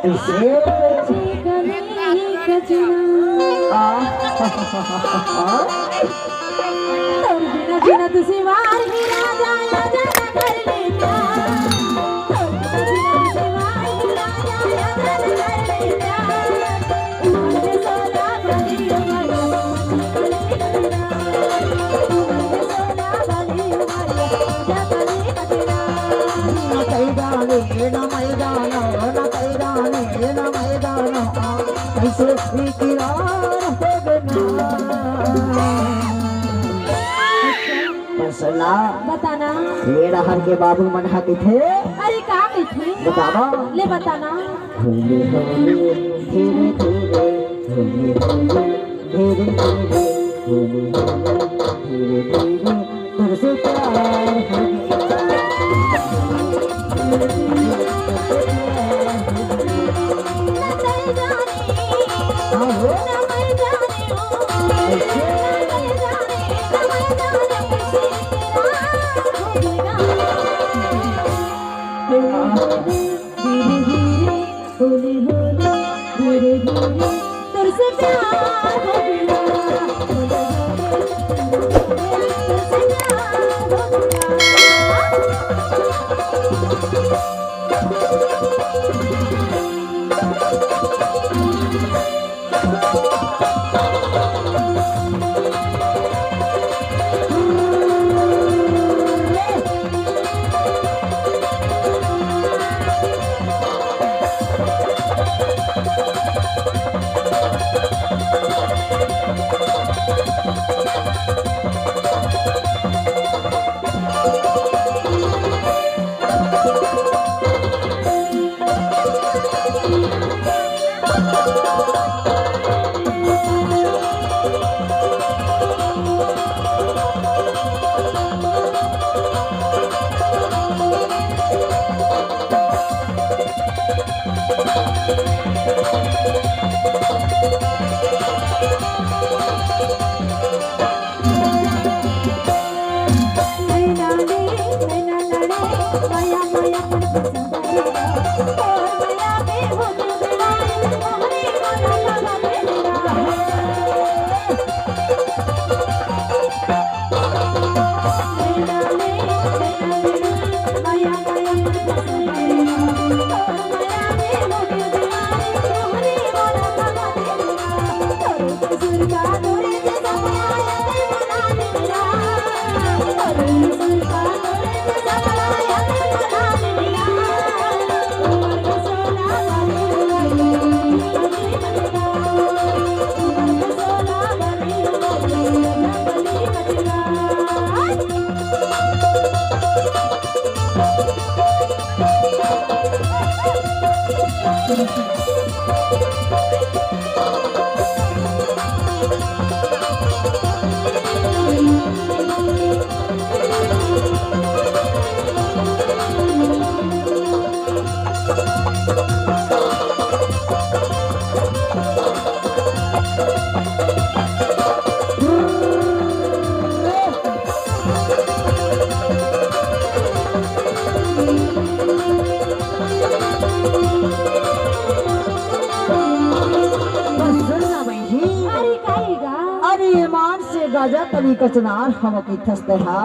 ऐसे जीना तुझे वार ही राजा राजा न कर लेता तुझे वार ही राजा राजा न कर लेता उमर सोला बली उमर सुना बताना मेरा हर के बाबू मन हाथी थे। अरे का थे बताना ले बताना होली होली धीरे धीरे होली होली धीरे धीरे होली होली धीरे धीरे तुझसे प्यार हो होली होली धीरे धीरे तुझसे प्यार हो गया तुझसे प्यार हो अरे ईमान से गाजा तली कचनार हम की थस्ते हा।